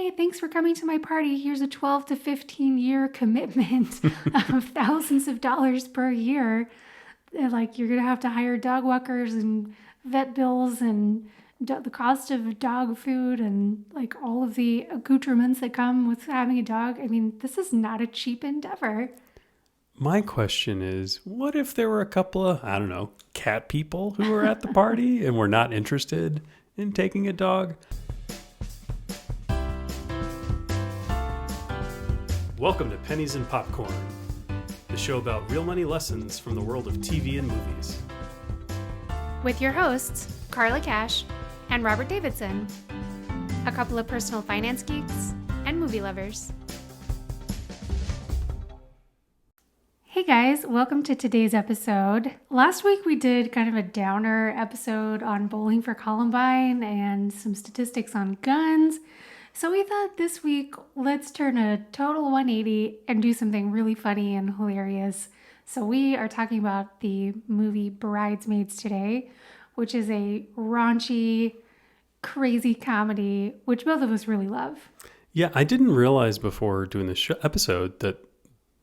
hey, thanks for coming to my party. Here's a 12 to 15 year commitment of thousands of dollars per year. Like, you're going to have to hire dog walkers and vet bills and the cost of dog food and like all of the accoutrements that come with having a dog. I mean, this is not a cheap endeavor. My question is, what if there were a couple of, I don't know, cat people who were at the party and were not interested in taking a dog? Welcome to Pennies and Popcorn, the show about real money lessons from the world of TV and movies. With your hosts, Carla Cash and Robert Davidson, a couple of personal finance geeks and movie lovers. Hey guys, welcome to today's episode. Last week we did kind of a downer episode on Bowling for Columbine and some statistics on guns. So we thought this week, let's turn a total 180 and do something really funny and hilarious. So we are talking about the movie Bridesmaids today, which is a raunchy, crazy comedy, which both of us really love. Yeah, I didn't realize before doing this episode that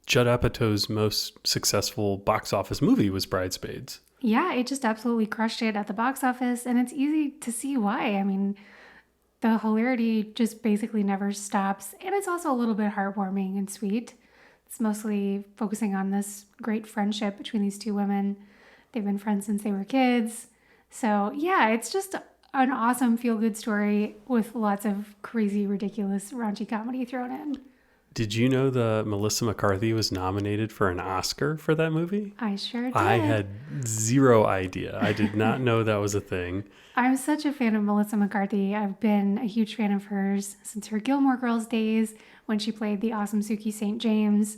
Judd Apatow's most successful box office movie was Bridesmaids. Yeah, it just absolutely crushed it at the box office, and it's easy to see why. I mean, the hilarity just basically never stops, and it's also a little bit heartwarming and sweet. It's mostly focusing on this great friendship between these two women. They've been friends since they were kids. So yeah, it's just an awesome feel-good story with lots of crazy, ridiculous, raunchy comedy thrown in. Did you know that Melissa McCarthy was nominated for an Oscar for that movie? I sure did. I had zero idea. I did not know that was a thing. I'm such a fan of Melissa McCarthy. I've been a huge fan of hers since her Gilmore Girls days when she played the awesome Sookie St. James.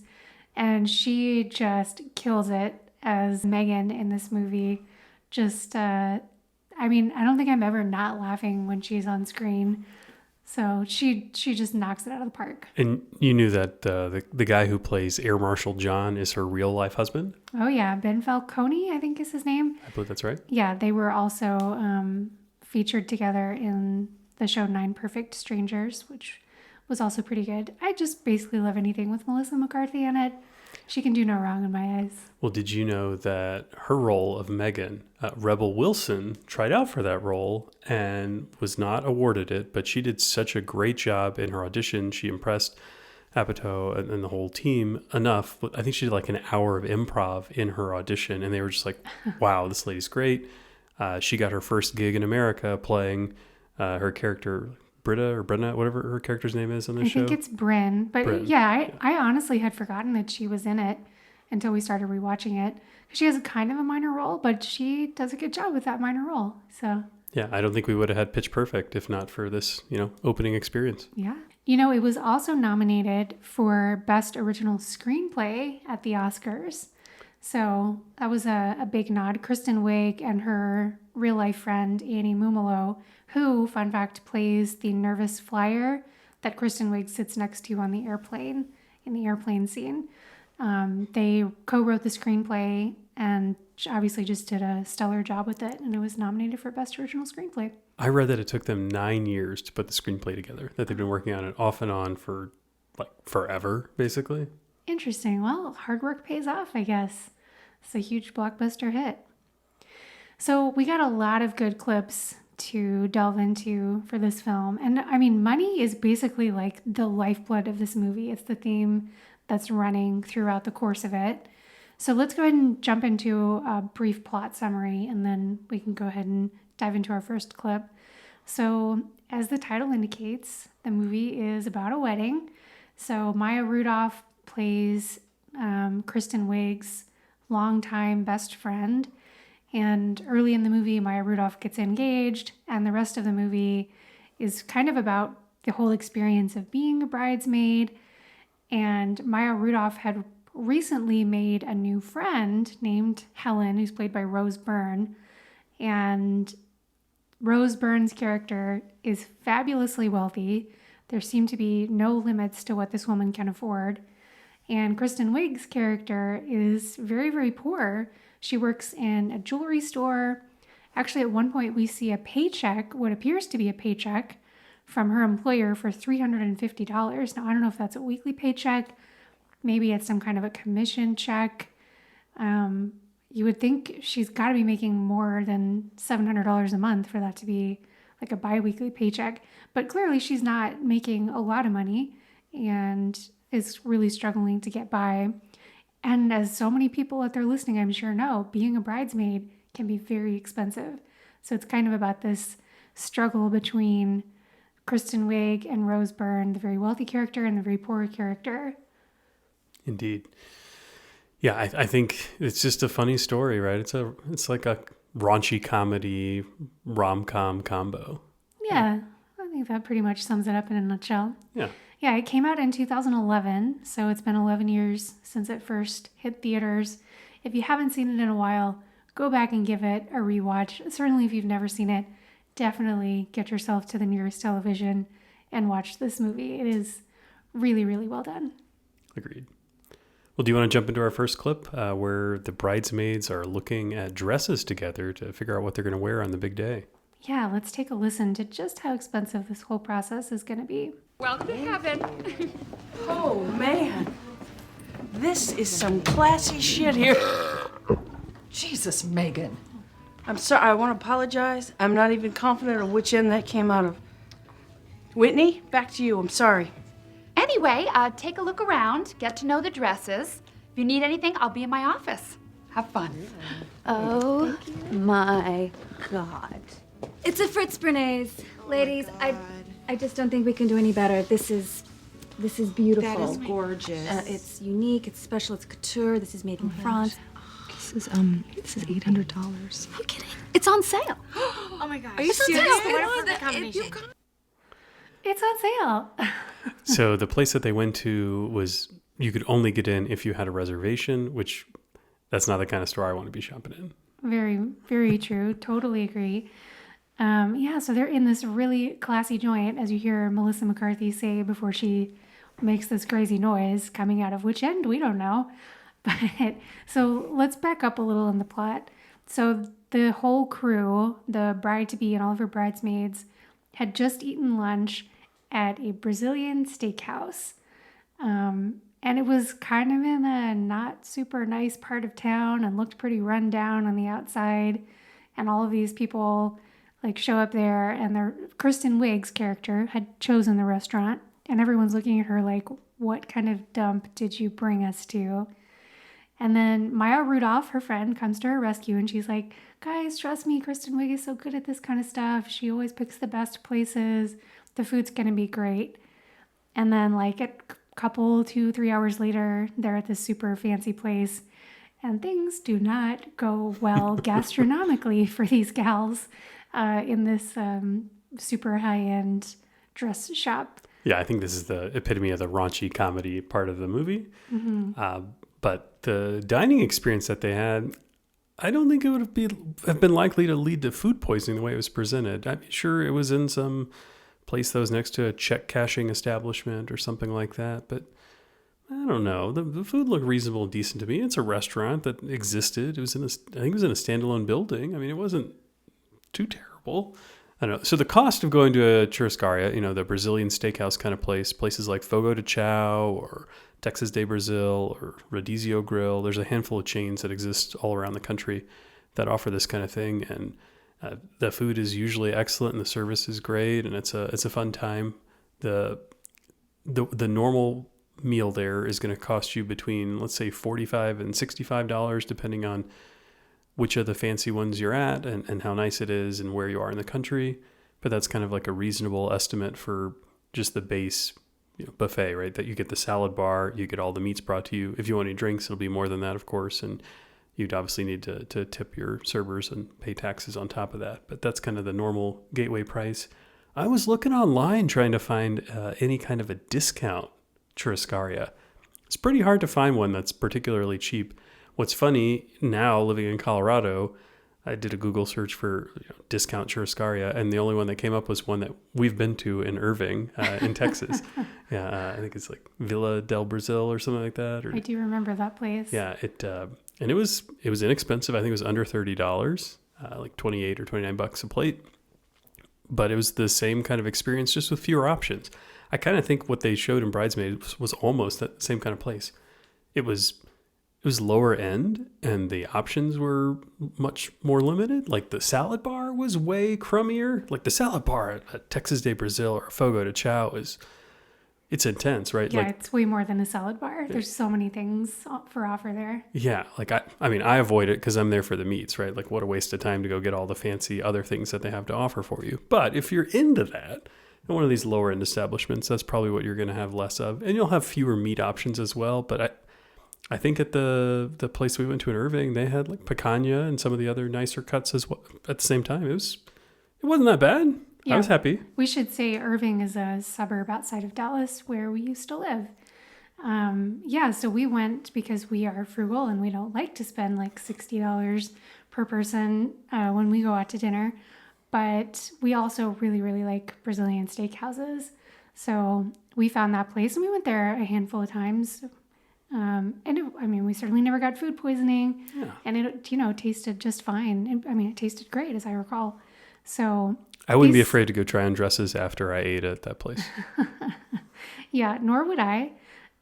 And she just kills it as Megan in this movie. I don't think I'm ever not laughing when she's on screen. So she just knocks it out of the park. And you knew that the guy who plays Air Marshal John is her real life husband? Oh yeah, Ben Falcone, I think is his name. I believe that's right. Yeah, they were also featured together in the show 9 Perfect Strangers, which was also pretty good. I just basically love anything with Melissa McCarthy in it. She can do no wrong in my eyes. Well, did you know that her role of Megan, Rebel Wilson, tried out for that role and was not awarded it, but she did such a great job in her audition. She impressed Apatow and the whole team enough. I think she did like an hour of improv in her audition, and they were just like, wow, this lady's great. She got her first gig in America playing her character, Brenna, whatever her character's name is on this show. I think it's Bryn. But Bryn. Yeah, I honestly had forgotten that she was in it until we started rewatching it. She has kind of a minor role, but she does a good job with that minor role. So yeah, I don't think we would have had Pitch Perfect if not for this, opening experience. Yeah. It was also nominated for Best Original Screenplay at the Oscars. So that was a big nod. Kristen Wiig and her real-life friend, Annie Mumolo, who, fun fact, plays the nervous flyer that Kristen Wiig sits next to on the airplane, in the airplane scene. They co-wrote the screenplay and obviously just did a stellar job with it, and it was nominated for Best Original Screenplay. I read that it took them 9 years to put the screenplay together, that they've been working on it off and on for like forever, basically. Interesting. Well, hard work pays off, I guess. It's a huge blockbuster hit. So we got a lot of good clips to delve into for this film. And I mean, money is basically like the lifeblood of this movie. It's the theme that's running throughout the course of it. So let's go ahead and jump into a brief plot summary, and then we can go ahead and dive into our first clip. So as the title indicates, the movie is about a wedding. So Maya Rudolph plays Kristen Wiig's longtime best friend. And early in the movie, Maya Rudolph gets engaged, and the rest of the movie is kind of about the whole experience of being a bridesmaid. And Maya Rudolph had recently made a new friend named Helen, who's played by Rose Byrne. And Rose Byrne's character is fabulously wealthy. There seem to be no limits to what this woman can afford. And Kristen Wiig's character is very, very poor. She works in a jewelry store. Actually, at one point, we see a paycheck, what appears to be a paycheck, from her employer for $350. Now, I don't know if that's a weekly paycheck. Maybe it's some kind of a commission check. You would think she's got to be making more than $700 a month for that to be like a bi-weekly paycheck. But clearly she's not making a lot of money and is really struggling to get by. And as so many people out there listening, I'm sure know, being a bridesmaid can be very expensive. So it's kind of about this struggle between Kristen Wiig and Rose Byrne, the very wealthy character and the very poor character. Indeed. Yeah, I think it's just a funny story, right? It's like a raunchy comedy rom-com combo. Yeah, I think that pretty much sums it up in a nutshell. Yeah. Yeah, it came out in 2011, so it's been 11 years since it first hit theaters. If you haven't seen it in a while, go back and give it a rewatch. Certainly if you've never seen it, definitely get yourself to the nearest television and watch this movie. It is really, really well done. Agreed. Well, do you want to jump into our first clip where the bridesmaids are looking at dresses together to figure out what they're going to wear on the big day? Yeah, let's take a listen to just how expensive this whole process is going to be. Welcome to heaven. Oh, man. This is some classy shit here. Jesus, Megan. I'm sorry. I want to apologize. I'm not even confident of which end that came out of. Whitney, back to you. I'm sorry. Anyway, take a look around, get to know the dresses. If you need anything, I'll be in my office. Have fun. Oh my God. It's a Fritz Bernays. Ladies, I just don't think we can do any better. This is beautiful. That is gorgeous. It's unique, it's special, it's couture. This is made in France. This is $800. I'm kidding. It's on sale. Oh my gosh. Are you serious? It's on sale. So the place that they went to was, you could only get in if you had a reservation, which that's not the kind of store I want to be shopping in. Very, very true. Totally agree. So they're in this really classy joint, as you hear Melissa McCarthy say before she makes this crazy noise coming out of which end, we don't know. But so let's back up a little in the plot. So the whole crew, the bride-to-be and all of her bridesmaids, had just eaten lunch at a Brazilian steakhouse. And it was kind of in a not super nice part of town and looked pretty run down on the outside. And all of these people show up there, and Kristen Wiig's character had chosen the restaurant, and everyone's looking at her like, what kind of dump did you bring us to? And then Maya Rudolph, her friend, comes to her rescue, and she's like, guys, trust me, Kristen Wiig is so good at this kind of stuff. She always picks the best places. The food's going to be great. And then a couple, 2-3 hours later, they're at this super fancy place, and things do not go well gastronomically for these gals in this super high-end dress shop. Yeah, I think this is the epitome of the raunchy comedy part of the movie. Mm-hmm. But the dining experience that they had, I don't think it would have been likely to lead to food poisoning the way it was presented. I'm sure it was in some place that was next to a check cashing establishment or something like that, but I don't know. The food looked reasonable and decent to me. It's a restaurant that existed. I think it was in a standalone building. I mean, it wasn't too terrible. I don't know. So the cost of going to a churrascaria, the Brazilian steakhouse kind of places like Fogo de Chao or Texas de Brazil or Rodizio Grill, there's a handful of chains that exist all around the country that offer this kind of thing. And the food is usually excellent and the service is great and it's a fun time. The normal meal there is going to cost you between, let's say, $45 and $65, depending on which of the fancy ones you're at and how nice it is and where you are in the country. But that's kind of like a reasonable estimate for just the base buffet, right? That you get the salad bar, you get all the meats brought to you. If you want any drinks, it'll be more than that, of course. And you'd obviously need to tip your servers and pay taxes on top of that. But that's kind of the normal gateway price. I was looking online trying to find any kind of a discount churrascaria. It's pretty hard to find one that's particularly cheap. What's funny, now living in Colorado, I did a Google search for discount churrascaria, and the only one that came up was one that we've been to in Irving, in Texas. I think it's like Villa del Brazil or something like that. Or, I do remember that place. Yeah, and it was inexpensive. I think it was under $30, like $28 or $29 a plate. but it was the same kind of experience, just with fewer options. I kind of think what they showed in Bridesmaids was almost that same kind of place. It was lower end, and the options were much more limited. Like the salad bar was way crummier. Like the salad bar at Texas de Brazil or Fogo de Chao it's intense, right? Yeah, Like, it's way more than a salad bar. There's so many things for offer there. yeah, like I mean, I avoid it because I'm there for the meats, right? Like, what a waste of time to go get all the fancy other things that they have to offer for you. But if you're into that, in one of these lower end establishments, that's probably what you're going to have less of, and you'll have fewer meat options as well. But I think at the place we went to in Irving, they had like picanha and some of the other nicer cuts as well at the same time. It wasn't that bad. Yeah. I was happy. We should say Irving is a suburb outside of Dallas where we used to live. So we went because we are frugal and we don't like to spend like $60 per person when we go out to dinner. But we also really, really like Brazilian steakhouses. So we found that place and we went there a handful of times. We certainly never got food poisoning. Yeah. And it, tasted just fine. It tasted great, as I recall. So I wouldn't be afraid to go try on dresses after I ate at that place. Yeah, nor would I.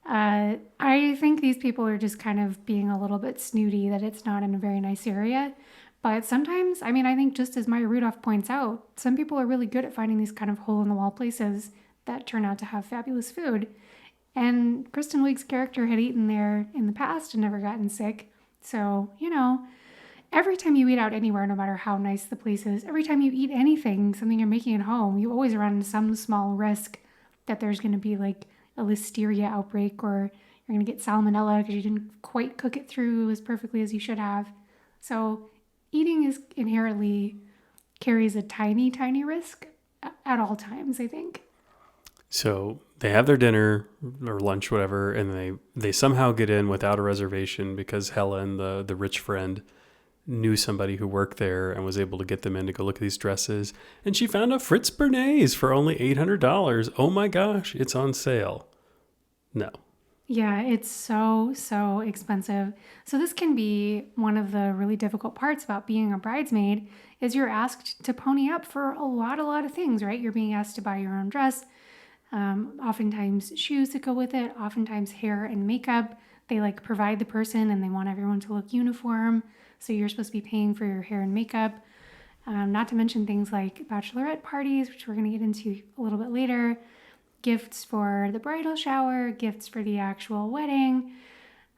I think these people are just kind of being a little bit snooty that it's not in a very nice area. But sometimes, I think just as Maya Rudolph points out, some people are really good at finding these kind of hole-in-the-wall places that turn out to have fabulous food. And Kristen Wiig's character had eaten there in the past and never gotten sick. So, every time you eat out anywhere, no matter how nice the place is, every time you eat anything, something you're making at home, you always run some small risk that there's going to be like a listeria outbreak, or you're going to get salmonella because you didn't quite cook it through as perfectly as you should have. So eating is inherently carries a tiny, tiny risk at all times, I think. So they have their dinner or lunch, whatever, and they somehow get in without a reservation because Helen, the rich friend, knew somebody who worked there and was able to get them in to go look at these dresses. And she found a Fritz Bernays for only $800. Oh my gosh, it's on sale. No. Yeah, it's so, so expensive. So this can be one of the really difficult parts about being a bridesmaid is you're asked to pony up for a lot of things, right? You're being asked to buy your own dress, oftentimes shoes that go with it, oftentimes hair and makeup. They provide the person and they want everyone to look uniform. So you're supposed to be paying for your hair and makeup. Not to mention things like bachelorette parties, which we're going to get into a little bit later. Gifts for the bridal shower, gifts for the actual wedding.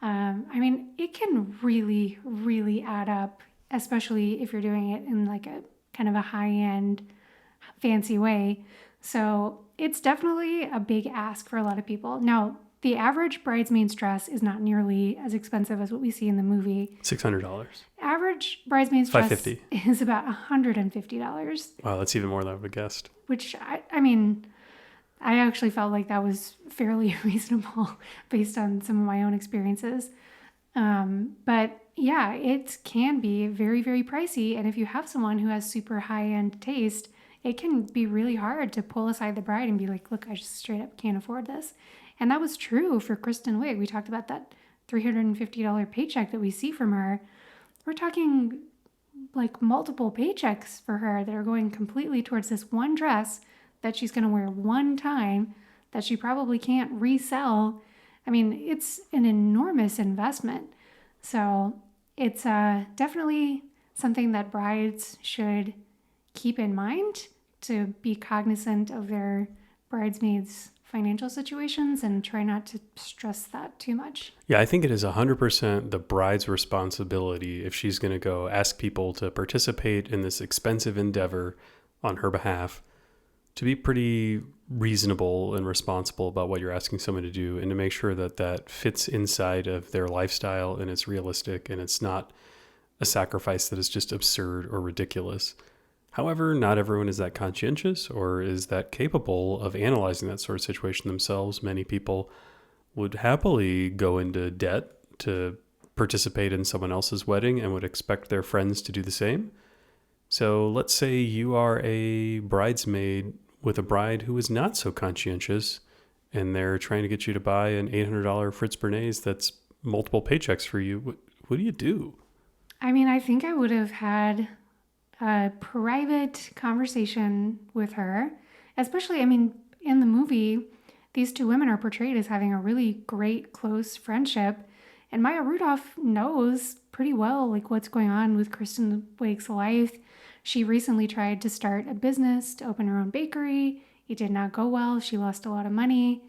It can really, really add up, especially if you're doing it in like a kind of a high-end, fancy way. So it's definitely a big ask for a lot of people. Now, the average bridesmaid's dress is not nearly as expensive as what we see in the movie. $600. Average bridesmaid's dress $550. is about $150. Wow, that's even more than I would have guessed. Which, I actually felt like that was fairly reasonable based on some of my own experiences. But yeah, it can be very, very pricey. And if you have someone who has super high-end taste, it can be really hard to pull aside the bride and be like, look, I just straight up can't afford this. And that was true for Kristen Wiig. We talked about that $350 paycheck that we see from her. We're talking like multiple paychecks for her that are going completely towards this one dress that she's going to wear one time that she probably can't resell. It's an enormous investment. So it's definitely something that brides should keep in mind to be cognizant of their bridesmaids' financial situations and try not to stress that too much. Yeah, I think it is 100% the bride's responsibility if she's going to go ask people to participate in this expensive endeavor on her behalf to be pretty reasonable and responsible about what you're asking someone to do and to make sure that that fits inside of their lifestyle and it's realistic and it's not a sacrifice that is just absurd or ridiculous. However, not everyone is that conscientious or is that capable of analyzing that sort of situation themselves. Many people would happily go into debt to participate in someone else's wedding and would expect their friends to do the same. So let's say you are a bridesmaid with a bride who is not so conscientious and they're trying to get you to buy an $800 Fritz Bernays that's multiple paychecks for you. What do you do? I think I would have had a private conversation with her, especially, I mean, in the movie, these two women are portrayed as having a really great, close friendship. And Maya Rudolph knows pretty well like what's going on with Kristen Wiig's life. She recently tried to start a business to open her own bakery. It did not go well. She lost a lot of money.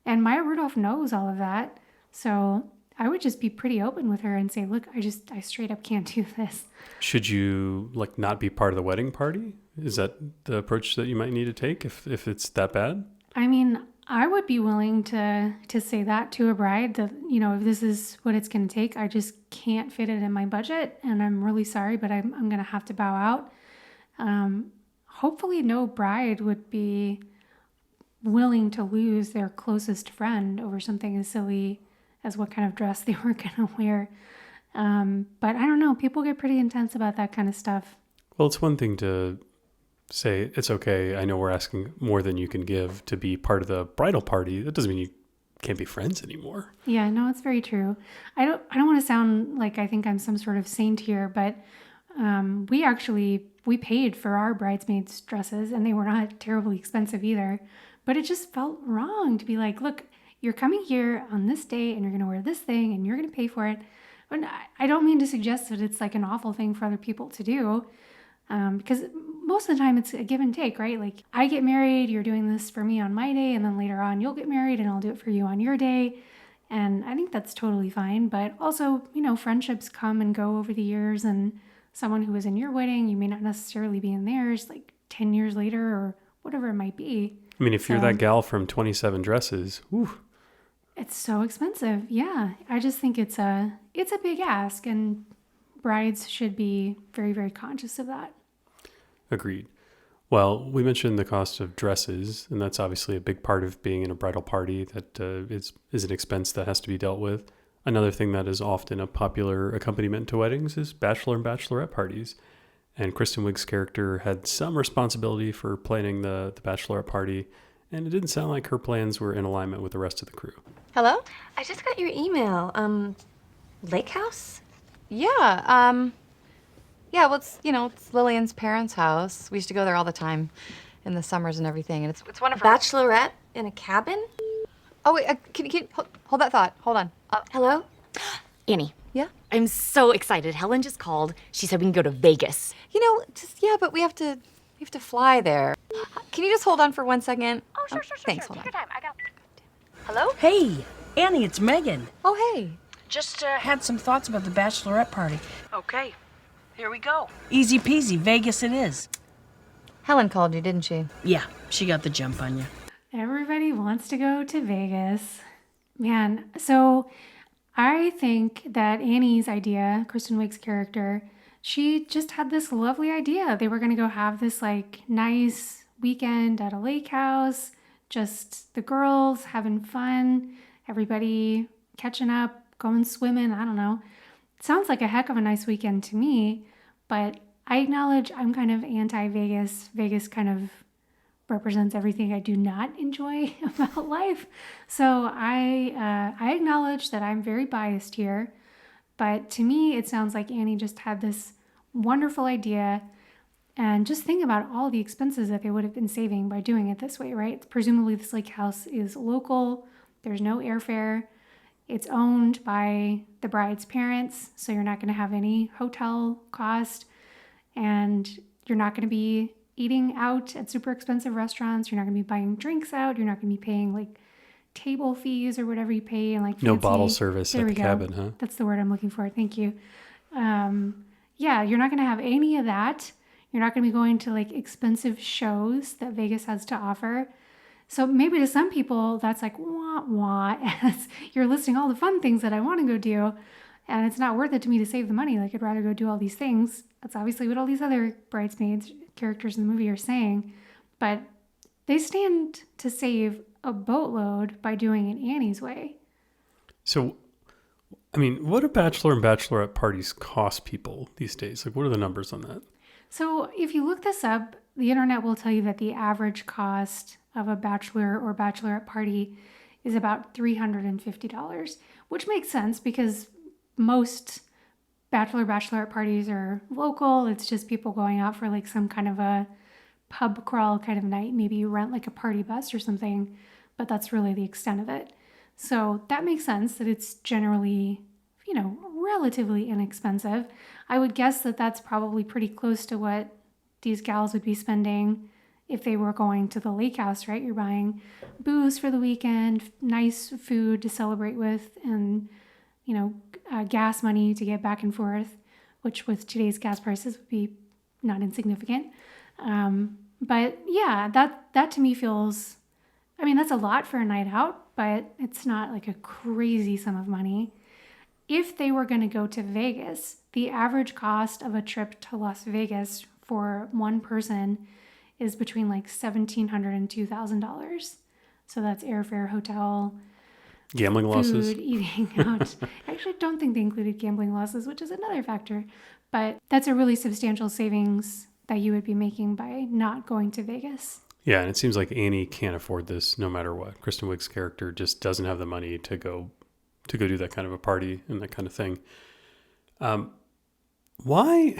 And Maya Rudolph knows all of that. So I would just be pretty open with her and say, look, I straight up can't do this. Should you like not be part of the wedding party? Is that the approach that you might need to take if it's that bad? I mean, I would be willing to say that to a bride that, you know, if this is what it's going to take, I just can't fit it in my budget. And I'm really sorry, but I'm going to have to bow out. Hopefully no bride would be willing to lose their closest friend over something as silly as what kind of dress they were going to wear. But I don't know. People get pretty intense about that kind of stuff. Well, it's one thing to say, it's okay, I know we're asking more than you can give to be part of the bridal party. That doesn't mean you can't be friends anymore. Yeah, no, it's very true. I don't want to sound like I think I'm some sort of saint here, but we paid for our bridesmaids' dresses and they were not terribly expensive either. But it just felt wrong to be like, look, you're coming here on this day and you're going to wear this thing and you're going to pay for it. And I don't mean to suggest that it's like an awful thing for other people to do, because most of the time it's a give and take, right? Like I get married, you're doing this for me on my day, and then later on you'll get married and I'll do it for you on your day. And I think that's totally fine. But also, you know, friendships come and go over the years, and someone who was in your wedding, you may not necessarily be in theirs like 10 years later or whatever it might be. I mean, if you're that gal from 27 Dresses, whew. It's so expensive. Yeah. I just think it's a big ask, and brides should be very, very conscious of that. Agreed. Well, we mentioned the cost of dresses, and that's obviously a big part of being in a bridal party that is an expense that has to be dealt with. Another thing that is often a popular accompaniment to weddings is bachelor and bachelorette parties. And Kristen Wiig's character had some responsibility for planning the bachelorette party, and it didn't sound like her plans were in alignment with the rest of the crew. Hello? I just got your email. Lake House? Yeah, yeah, well, it's Lillian's parents' house. We used to go there all the time in the summers and everything, and it's one of her... Bachelorette in a cabin? Oh, wait, can you hold that thought. Hold on. Hello? Annie. Yeah? I'm so excited. Helen just called. She said we can go to Vegas. But we have to fly there. Can you just hold on for 1 second? Oh, sure. Thanks, hold on. Take your time. I got Hello? Hey, Annie, it's Megan. Oh, hey. Just had some thoughts about the bachelorette party. Okay, here we go. Easy peasy, Vegas it is. Helen called you, didn't she? Yeah, she got the jump on you. Everybody wants to go to Vegas. Man, so I think that Annie's idea, Kristen Wiig's character, she just had this lovely idea. They were going to go have this like nice weekend at a lake house, just the girls having fun, everybody catching up, going swimming. I don't know. It sounds like a heck of a nice weekend to me, but I acknowledge I'm kind of anti-Vegas. Vegas kind of represents everything I do not enjoy about life. So I acknowledge that I'm very biased here, but to me, it sounds like Annie just had this wonderful idea. And just think about all the expenses that they would have been saving by doing it this way, right? Presumably this lake house is local. There's no airfare. It's owned by the bride's parents, so you're not going to have any hotel cost. And you're not going to be eating out at super expensive restaurants. You're not going to be buying drinks out. You're not going to be paying like table fees or whatever you pay and like No fancy... bottle service There at we the go. cabin, huh? That's the word I'm looking for. Thank you. Yeah, you're not going to have any of that. You're not going to be going to like expensive shows that Vegas has to offer. So maybe to some people that's like wah wah, as you're listing all the fun things that I want to go do, and it's not worth it to me to save the money. Like I'd rather go do all these things. That's obviously what all these other bridesmaids characters in the movie are saying, but they stand to save a boatload by doing it Annie's way. So, I mean, what do bachelor and bachelorette parties cost people these days? Like, what are the numbers on that? So if you look this up, the internet will tell you that the average cost of a bachelor or bachelorette party is about $350, which makes sense because most bachelorette parties are local. It's just people going out for like some kind of a pub crawl kind of night. Maybe you rent like a party bus or something, but that's really the extent of it. So that makes sense that it's generally, relatively inexpensive. I would guess that that's probably pretty close to what these gals would be spending if they were going to the lake house, right? You're buying booze for the weekend, nice food to celebrate with, and, gas money to get back and forth, which with today's gas prices would be not insignificant. But yeah, that to me feels, that's a lot for a night out, but it's not like a crazy sum of money. If they were going to go to Vegas, the average cost of a trip to Las Vegas for one person is between like $1,700 and $2,000. So that's airfare, hotel, Gambling losses. food, eating out. I actually don't think they included gambling losses, which is another factor. But that's a really substantial savings that you would be making by not going to Vegas. Yeah, and it seems like Annie can't afford this no matter what. Kristen Wiig's character just doesn't have the money to go do that kind of a party and that kind of thing. Why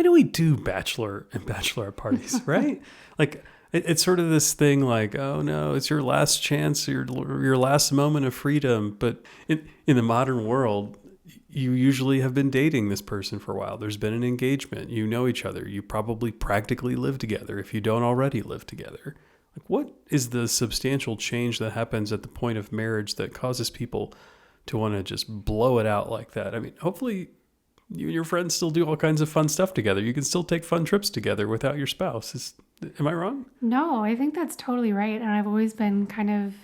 do we do bachelor and bachelorette parties, right? Like it's sort of this thing like, oh no, it's your last chance, your last moment of freedom. But in the modern world, you usually have been dating this person for a while. There's been an engagement. You know each other. You probably practically live together if you don't already live together. Like, what is the substantial change that happens at the point of marriage that causes people to want to just blow it out like that? Hopefully you and your friends still do all kinds of fun stuff together. You can still take fun trips together without your spouse. Am I wrong? No, I think that's totally right. And I've always been kind of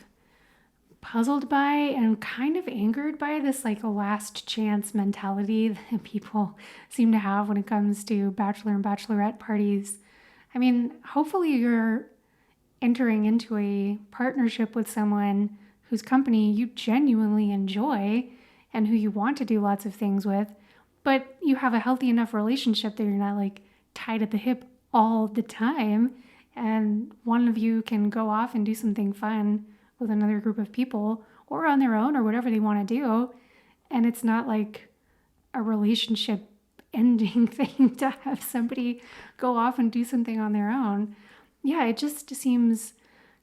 puzzled by and kind of angered by this like a last chance mentality that people seem to have when it comes to bachelor and bachelorette parties. Hopefully you're entering into a partnership with someone whose company you genuinely enjoy and who you want to do lots of things with, but you have a healthy enough relationship that you're not like tied at the hip all the time, and one of you can go off and do something fun with another group of people or on their own or whatever they want to do, and it's not like a relationship ending thing to have somebody go off and do something on their own. Yeah, it just seems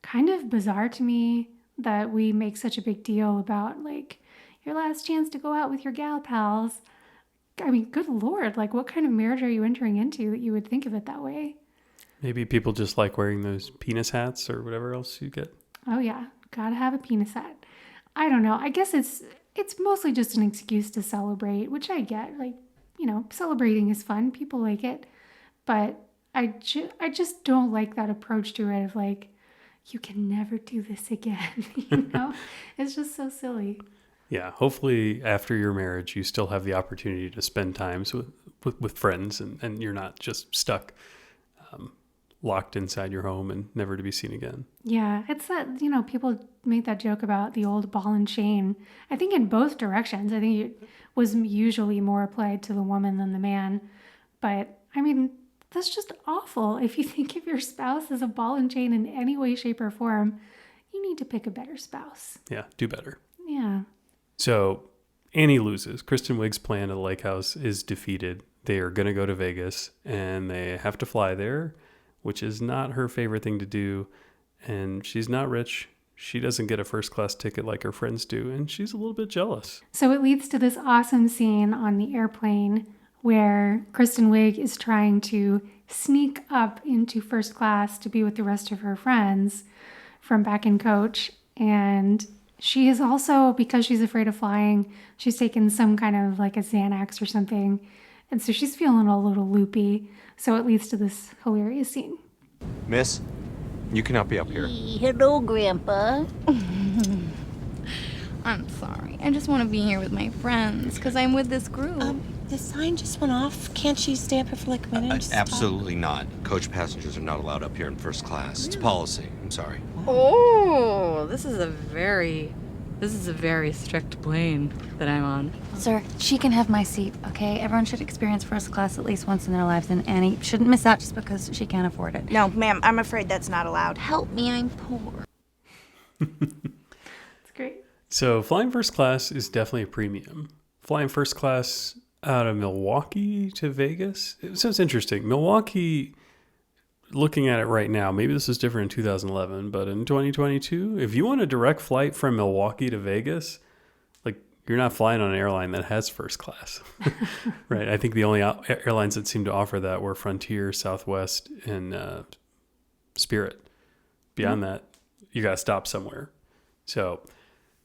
kind of bizarre to me that we make such a big deal about like your last chance to go out with your gal pals. Good Lord, like what kind of marriage are you entering into that you would think of it that way? Maybe people just like wearing those penis hats or whatever else you get. Oh yeah, gotta have a penis hat. I don't know. I guess it's mostly just an excuse to celebrate, which I get. Like, celebrating is fun. People like it. But I just don't like that approach to it of like, you can never do this again. It's just so silly. Yeah, hopefully after your marriage, you still have the opportunity to spend times with friends and you're not just stuck locked inside your home and never to be seen again. Yeah, it's that, people make that joke about the old ball and chain. I think in both directions. I think it was usually more applied to the woman than the man. But, that's just awful. If you think of your spouse as a ball and chain in any way, shape, or form, you need to pick a better spouse. Yeah, do better. Yeah. So Annie loses. Kristen Wiig's plan to the lake house is defeated. They are going to go to Vegas and they have to fly there, which is not her favorite thing to do. And she's not rich. She doesn't get a first class ticket like her friends do. And she's a little bit jealous. So it leads to this awesome scene on the airplane where Kristen Wiig is trying to sneak up into first class to be with the rest of her friends from back in coach. And she is also, because she's afraid of flying, she's taken some kind of like a Xanax or something. And so she's feeling a little loopy. So it leads to this hilarious scene. Miss, you cannot be up here. Hello, Grandpa. I'm sorry. I just want to be here with my friends because I'm with this group. The sign just went off. Can't she stay up here for like a minute? Absolutely not. Coach passengers are not allowed up here in first class. It's policy. I'm sorry. Oh, this is a very strict plane that I'm on. Sir, she can have my seat, okay? Everyone should experience first class at least once in their lives, and Annie shouldn't miss out just because she can't afford it. No, ma'am, I'm afraid that's not allowed. Help me, I'm poor. It's great. So flying first class is definitely a premium. Flying first class out of Milwaukee to Vegas. So it's interesting. Milwaukee, looking at it right now, maybe this is different in 2011, but in 2022, if you want a direct flight from Milwaukee to Vegas, like you're not flying on an airline that has first class, right? I think the only airlines that seem to offer that were Frontier, Southwest, and Spirit. Beyond that, you got to stop somewhere. So,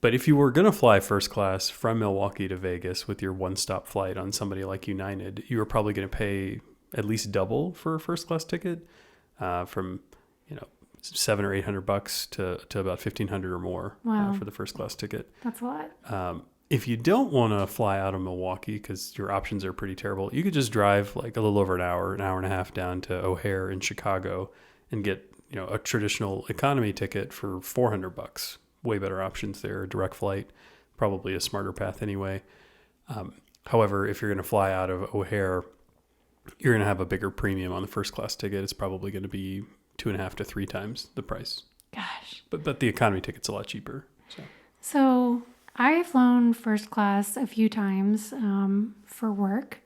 but if you were going to fly first class from Milwaukee to Vegas with your one-stop flight on somebody like United, you were probably going to pay at least double for a first class ticket, from $700 or $800 to about $1,500 or more. Wow. For the first class ticket. That's a lot. If you don't want to fly out of Milwaukee because your options are pretty terrible, you could just drive like a little over an hour and a half down to O'Hare in Chicago and get a traditional economy ticket for $400. Way better options there. Direct flight, probably a smarter path anyway. However, if you're going to fly out of O'Hare, you're going to have a bigger premium on the first class ticket. It's probably going to be 2.5 to 3 times the price. Gosh. But the economy ticket's a lot cheaper. So I've flown first class a few times for work.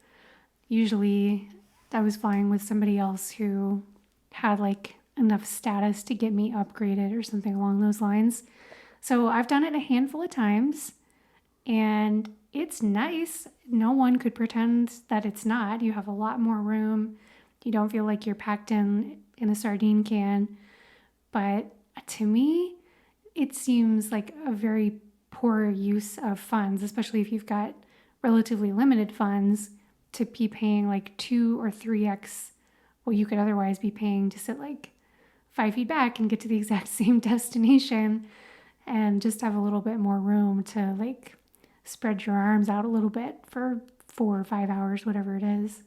Usually I was flying with somebody else who had like enough status to get me upgraded or something along those lines. So I've done it a handful of times and it's nice. No one could pretend that it's not. You have a lot more room. You don't feel like you're packed in a sardine can. But to me, it seems like a very poor use of funds, especially if you've got relatively limited funds, to be paying like 2 or 3x what you could otherwise be paying to sit like 5 feet back and get to the exact same destination and just have a little bit more room to like spread your arms out a little bit for 4 or 5 hours, whatever it is.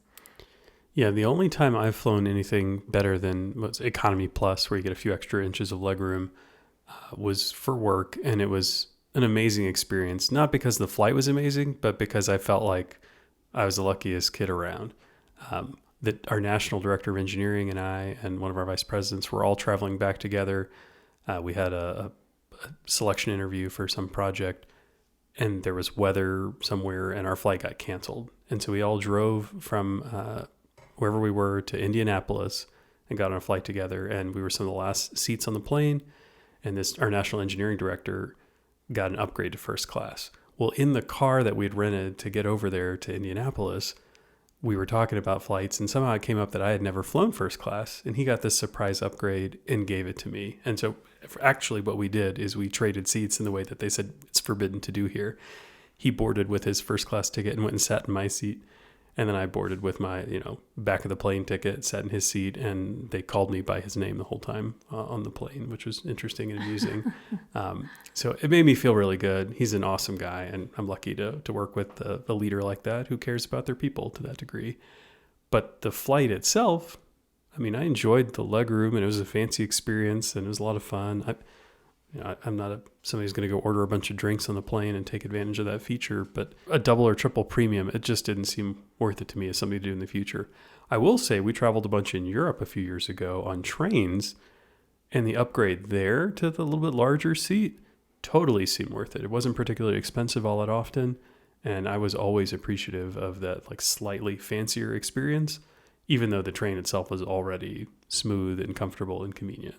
Yeah, the only time I've flown anything better than what's Economy Plus, where you get a few extra inches of legroom, was for work, and it was an amazing experience. Not because the flight was amazing, but because I felt like I was the luckiest kid around. That our national director of engineering and I and one of our vice presidents were all traveling back together. We had a selection interview for some project, and there was weather somewhere, and our flight got canceled. And so we all drove from wherever we were to Indianapolis and got on a flight together, and we were some of the last seats on the plane. And our national engineering director got an upgrade to first class. Well, in the car that we'd rented to get over there to Indianapolis, we were talking about flights, and somehow it came up that I had never flown first class, and he got this surprise upgrade and gave it to me. And so actually what we did is we traded seats in the way that they said it's forbidden to do here. He boarded with his first class ticket and went and sat in my seat. And then I boarded with my, back of the plane ticket, sat in his seat, and they called me by his name the whole time on the plane, which was interesting and amusing. So it made me feel really good. He's an awesome guy, and I'm lucky to work with a leader like that who cares about their people to that degree. But the flight itself, I enjoyed the legroom, and it was a fancy experience, and it was a lot of fun. I'm not somebody who's going to go order a bunch of drinks on the plane and take advantage of that feature, but a double or triple premium, it just didn't seem worth it to me as something to do in the future. I will say we traveled a bunch in Europe a few years ago on trains, and the upgrade there to the little bit larger seat totally seemed worth it. It wasn't particularly expensive all that often, and I was always appreciative of that like slightly fancier experience, even though the train itself was already smooth and comfortable and convenient.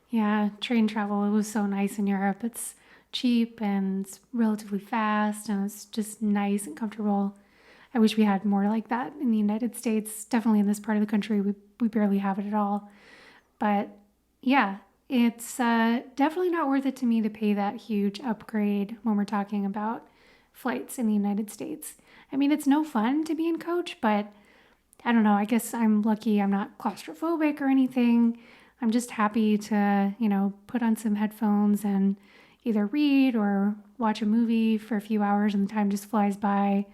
Yeah, train travel, it was so nice in Europe. It's cheap and it's relatively fast and it's just nice and comfortable. I wish we had more like that in the United States. Definitely in this part of the country, we barely have it at all. But yeah, it's definitely not worth it to me to pay that huge upgrade when we're talking about flights in the United States. It's no fun to be in coach, but I don't know. I guess I'm lucky I'm not claustrophobic or anything. I'm just happy to, put on some headphones and either read or watch a movie for a few hours and the time just flies by.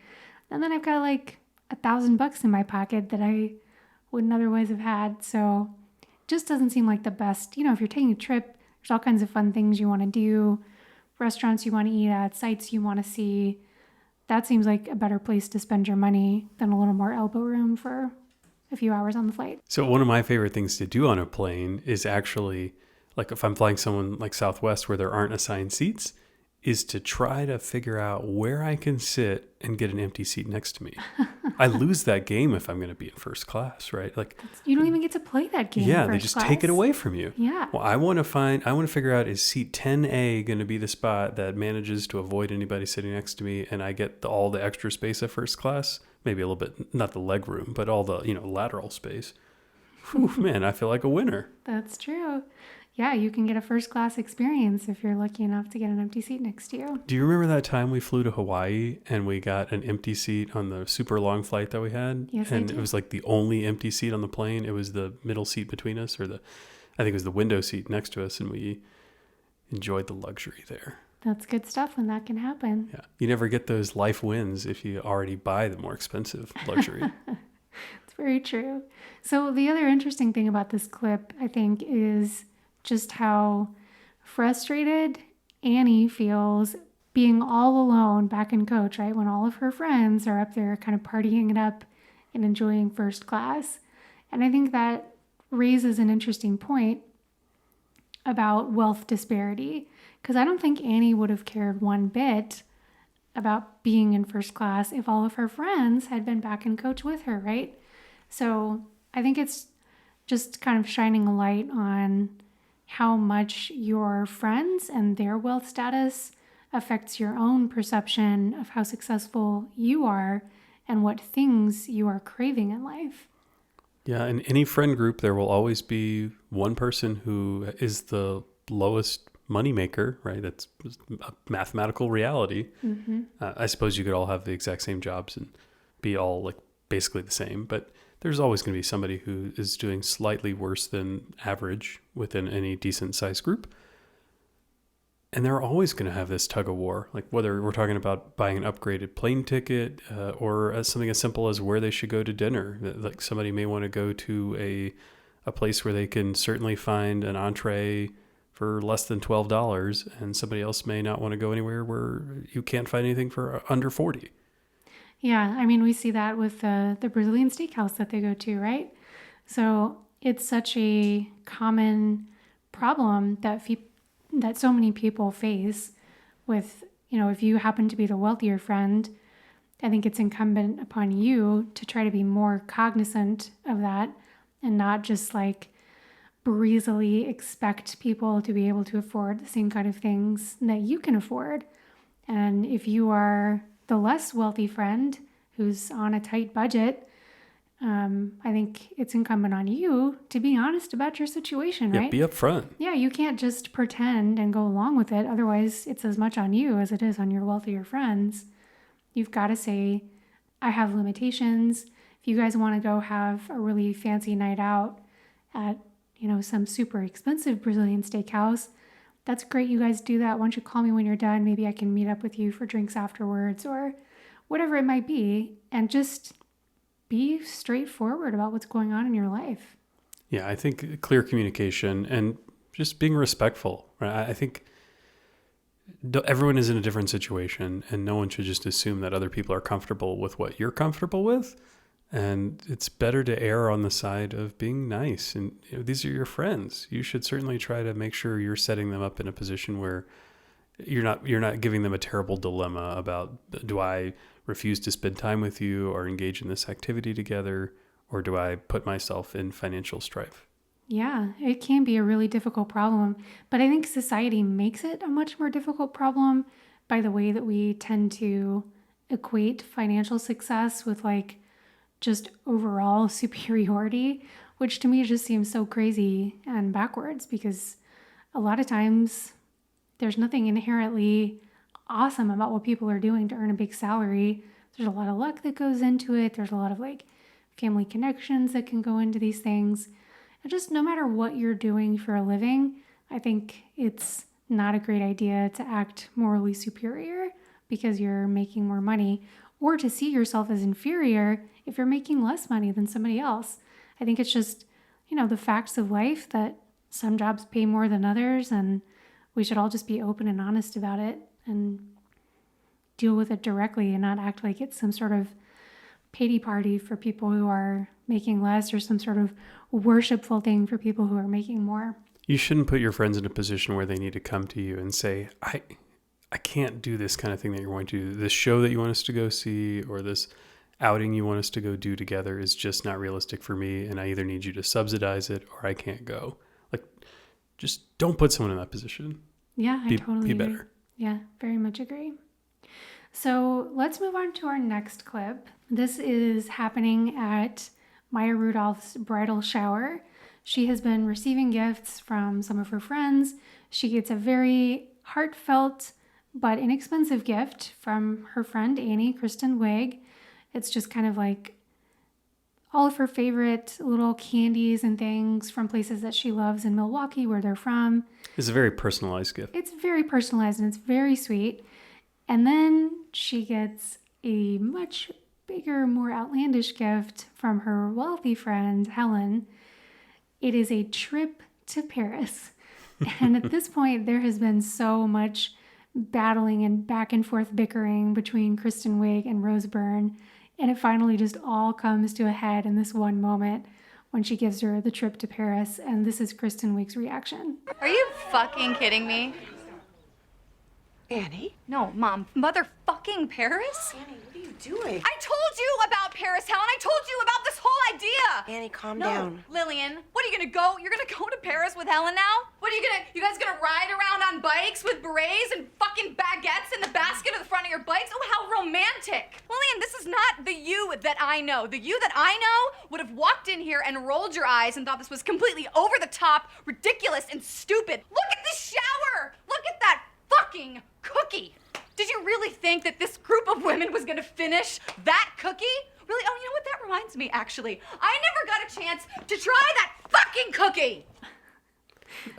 And then I've got like $1,000 in my pocket that I wouldn't otherwise have had. So it just doesn't seem like the best. If you're taking a trip, there's all kinds of fun things you want to do, restaurants you want to eat at, sites you want to see. That seems like a better place to spend your money than a little more elbow room for a few hours on the flight. So one of my favorite things to do on a plane is actually, like if I'm flying someone like Southwest where there aren't assigned seats, is to try to figure out where I can sit and get an empty seat next to me. I lose that game if I'm going to be in first class, right? Like, You don't even get to play that game. yeah, in they first just class. take it away from you. Yeah. Well, I want to figure out, is seat 10A going to be the spot that manages to avoid anybody sitting next to me, and I get all the extra space at first class? Maybe a little bit, not the leg room, but all the, lateral space. Whew, man, I feel like a winner. That's true. Yeah, you can get a first class experience if you're lucky enough to get an empty seat next to you. Do you remember that time we flew to Hawaii and we got an empty seat on the super long flight that we had? Yes, I and do. It was like the only empty seat on the plane. It was the middle seat between us, I think it was the window seat next to us, and we enjoyed the luxury there. That's good stuff when that can happen. Yeah. You never get those life wins if you already buy the more expensive luxury. It's very true. So the other interesting thing about this clip, I think, is just how frustrated Annie feels being all alone back in coach, right? When all of her friends are up there kind of partying it up and enjoying first class. And I think that raises an interesting point about wealth disparity, because I don't think Annie would have cared one bit about being in first class if all of her friends had been back in coach with her, right? So I think it's just kind of shining a light on how much your friends and their wealth status affects your own perception of how successful you are and what things you are craving in life. Yeah, in any friend group, there will always be one person who is the lowest moneymaker, right? That's a mathematical reality. Mm-hmm. I suppose you could all have the exact same jobs and be all like basically the same, but there's always going to be somebody who is doing slightly worse than average within any decent sized group. And they're always going to have this tug of war, like whether we're talking about buying an upgraded plane ticket or as something as simple as where they should go to dinner. Like somebody may want to go to a place where they can certainly find an entree for less than $12, and somebody else may not want to go anywhere where you can't find anything for under 40. Yeah, I mean, we see that with the Brazilian steakhouse that they go to, right? So it's such a common problem that that so many people face with, if you happen to be the wealthier friend, I think it's incumbent upon you to try to be more cognizant of that and not just like breezily expect people to be able to afford the same kind of things that you can afford. And if you are the less wealthy friend who's on a tight budget, I think it's incumbent on you to be honest about your situation, right? Yeah, be upfront. Yeah, you can't just pretend and go along with it. Otherwise, it's as much on you as it is on your wealthier friends. You've got to say, I have limitations. If you guys want to go have a really fancy night out at, some super expensive Brazilian steakhouse, that's great. You guys do that. Why don't you call me when you're done? Maybe I can meet up with you for drinks afterwards or whatever it might be. And just be straightforward about what's going on in your life. Yeah, I think clear communication and just being respectful. Right? I think everyone is in a different situation, and no one should just assume that other people are comfortable with what you're comfortable with. And it's better to err on the side of being nice. And these are your friends. You should certainly try to make sure you're setting them up in a position where you're not giving them a terrible dilemma about, do I refuse to spend time with you or engage in this activity together, or do I put myself in financial strife? Yeah, it can be a really difficult problem, but I think society makes it a much more difficult problem by the way that we tend to equate financial success with like just overall superiority, which to me just seems so crazy and backwards, because a lot of times there's nothing inherently awesome about what people are doing to earn a big salary. There's a lot of luck that goes into it. There's a lot of like family connections that can go into these things. And just no matter what you're doing for a living, I think it's not a great idea to act morally superior because you're making more money, or to see yourself as inferior if you're making less money than somebody else. I think it's just, the facts of life that some jobs pay more than others, and we should all just be open and honest about it and deal with it directly and not act like it's some sort of pity party for people who are making less or some sort of worshipful thing for people who are making more. You shouldn't put your friends in a position where they need to come to you and say, I can't do this kind of thing that you're going to do, this show that you want us to go see, or this outing you want us to go do together is just not realistic for me, and I either need you to subsidize it or I can't go. Like, just don't put someone in that position. Yeah, I totally be agree. better. Yeah, very much agree. So let's move on to our next clip. This is happening at Maya Rudolph's bridal shower. She has been receiving gifts from some of her friends. She gets a very heartfelt but inexpensive gift from her friend Annie, Kristen Wiig. It's just kind of like all of her favorite little candies and things from places that she loves in Milwaukee, where they're from. It's a very personalized gift. It's very personalized and it's very sweet. And then she gets a much bigger, more outlandish gift from her wealthy friend, Helen. It is a trip to Paris. And at this point, there has been so much battling and back and forth bickering between Kristen Wiig and Rose Byrne. And it finally just all comes to a head in this one moment when she gives her the trip to Paris. And this is Kristen Wiig's reaction. Are you fucking kidding me? Annie? No, Mom. Motherfucking Paris? Annie, what are you doing? I told you about Paris, Helen. I told you about this whole idea. Annie, calm No, down. Lillian, what are you gonna go? You're gonna go to Paris with Helen now? What are you guys gonna ride around on bikes with berets and fucking baguettes in the basket of the front of your bikes? Oh, how romantic. Lillian, this is not the you that I know. The you that I know would have walked in here and rolled your eyes and thought this was completely over the top, ridiculous, and stupid. Look at this shower. Look at that fucking cookie. Did you really think that this group of women was gonna finish that cookie? Really? Oh, you know what? That reminds me, actually. I never got a chance to try that fucking cookie.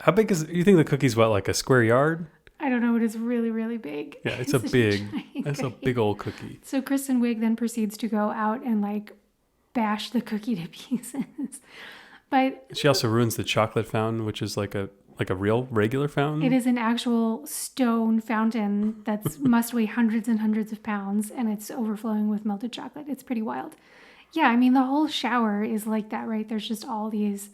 How big is, you think the cookie's what, like a square yard? I don't know, it is really, really big. Yeah, it's a a big old cookie. So Kristen Wiig then proceeds to go out and like bash the cookie to pieces. But She also ruins the chocolate fountain, which is like a real regular fountain. it is an actual stone fountain that must weigh hundreds and hundreds of pounds, and it's overflowing with melted chocolate. It's pretty wild. Yeah, I mean, the whole shower is like that, right? There's just all these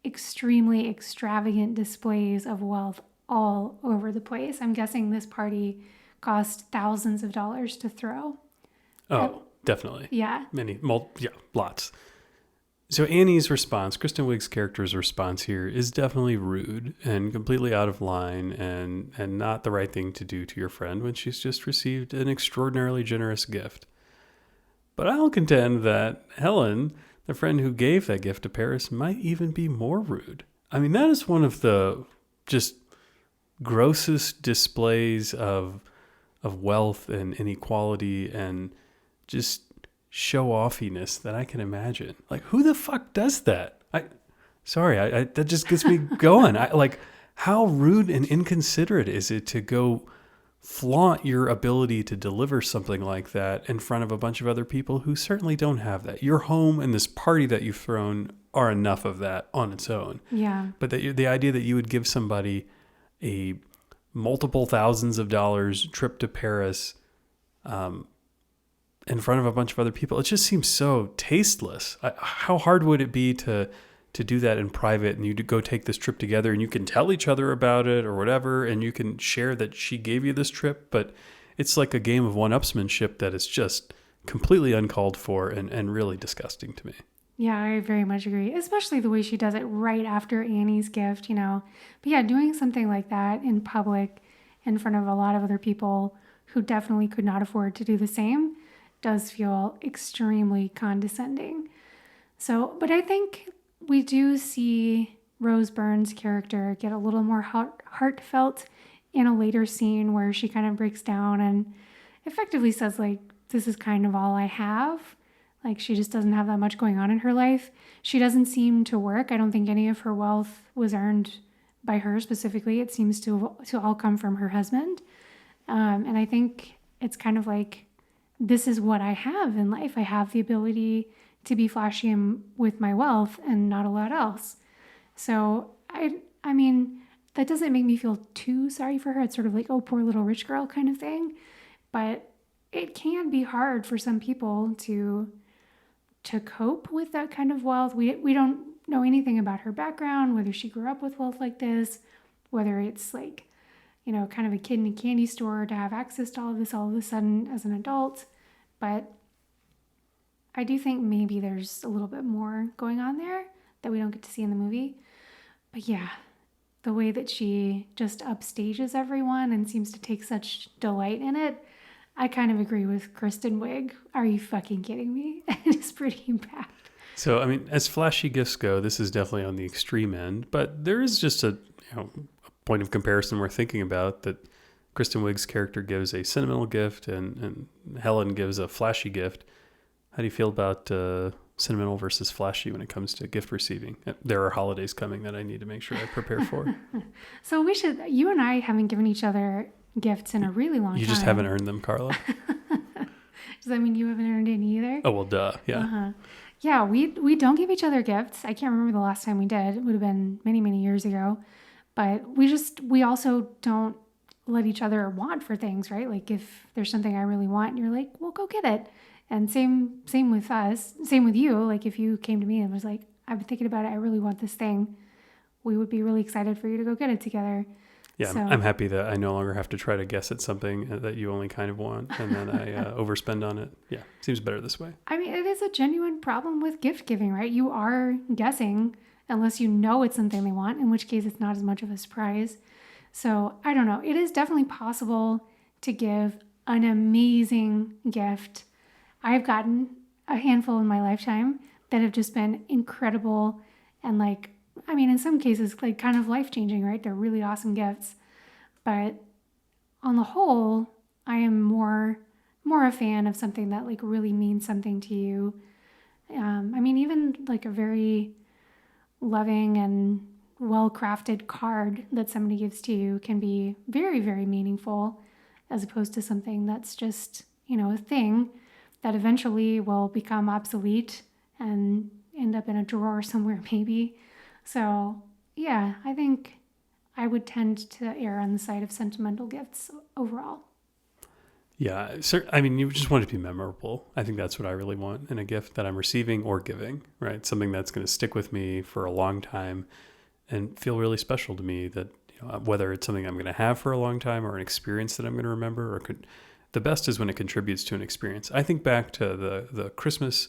extremely extravagant displays of wealth all over the place. I'm guessing this party cost thousands of dollars to throw. Oh, definitely. Yeah. Lots. So Annie's response, Kristen Wiig's character's response here, is definitely rude and completely out of line and not the right thing to do to your friend when she's just received an extraordinarily generous gift. But I'll contend that Helen, the friend who gave that gift to Paris, might even be more rude. I mean, that is one of the just grossest displays of wealth and inequality and just show-offiness that I can imagine. Like, who the fuck does that? That just gets me going. How rude and inconsiderate is it to go flaunt your ability to deliver something like that in front of a bunch of other people who certainly don't have that? Your home and this party that you've thrown are enough of that on its own. Yeah. But the idea that you would give somebody a multiple thousands of dollars trip to Paris, in front of a bunch of other people, it just seems so tasteless. How hard would it be to do that in private, and you go take this trip together and you can tell each other about it or whatever, and you can share that she gave you this trip, but it's like a game of one-upsmanship that is just completely uncalled for and really disgusting to me. Yeah, I very much agree, especially the way she does it right after Annie's gift, you know. But yeah, doing something like that in public in front of a lot of other people who definitely could not afford to do the same does feel extremely condescending. So, but I think we do see Rose Byrne's character get a little more heartfelt in a later scene where she kind of breaks down and effectively says, like, this is kind of all I have. Like, she just doesn't have that much going on in her life. She doesn't seem to work. I don't think any of her wealth was earned by her specifically. It seems to all come from her husband. And I think it's kind of like, this is what I have in life. I have the ability to be flashy with my wealth and not a lot else. So, I mean, that doesn't make me feel too sorry for her. It's sort of like, oh, poor little rich girl kind of thing. But it can be hard for some people to cope with that kind of wealth. We don't know anything about her background, whether she grew up with wealth like this, whether it's like, you know, kind of a kid in a candy store to have access to all of this all of a sudden as an adult. But I do think maybe there's a little bit more going on there that we don't get to see in the movie. But yeah, the way that she just upstages everyone and seems to take such delight in it, I kind of agree with Kristen Wiig. Are you fucking kidding me? It's pretty bad. So, I mean, as flashy gifts go, this is definitely on the extreme end, but there is just a point of comparison we're thinking about, that Kristen Wiig's character gives a sentimental gift and Helen gives a flashy gift. How do you feel about sentimental versus flashy when it comes to gift receiving? There are holidays coming that I need to make sure I prepare for. So you and I haven't given each other gifts in a really long time. You just haven't earned them, Carla. Does that mean you haven't earned any either? Oh, well, duh. Yeah. Uh-huh. Yeah, we don't give each other gifts. I can't remember the last time we did. It would have been many, many years ago. But we also don't let each other want for things, right? Like if there's something I really want, you're like, well, go get it. And same with us, same with you. Like if you came to me and was like, I've been thinking about it, I really want this thing, we would be really excited for you to go get it together. Yeah, so, I'm happy that I no longer have to try to guess at something that you only kind of want, and then I overspend on it. Yeah, seems better this way. I mean, it is a genuine problem with gift giving, right? You are guessing unless you know it's something they want, in which case it's not as much of a surprise. So I don't know. It is definitely possible to give an amazing gift. I've gotten a handful in my lifetime that have just been incredible and in some cases, kind of life-changing, right? They're really awesome gifts. But on the whole, I am more a fan of something that really means something to you. Even a very loving and well-crafted card that somebody gives to you can be very, very meaningful, as opposed to something that's just, a thing that eventually will become obsolete and end up in a drawer somewhere maybe. So, yeah, I think I would tend to err on the side of sentimental gifts overall. Yeah, you just want it to be memorable. I think that's what I really want in a gift that I'm receiving or giving, right? Something that's going to stick with me for a long time and feel really special to me, that whether it's something I'm going to have for a long time or an experience that I'm going to remember, the best is when it contributes to an experience. I think back to the Christmas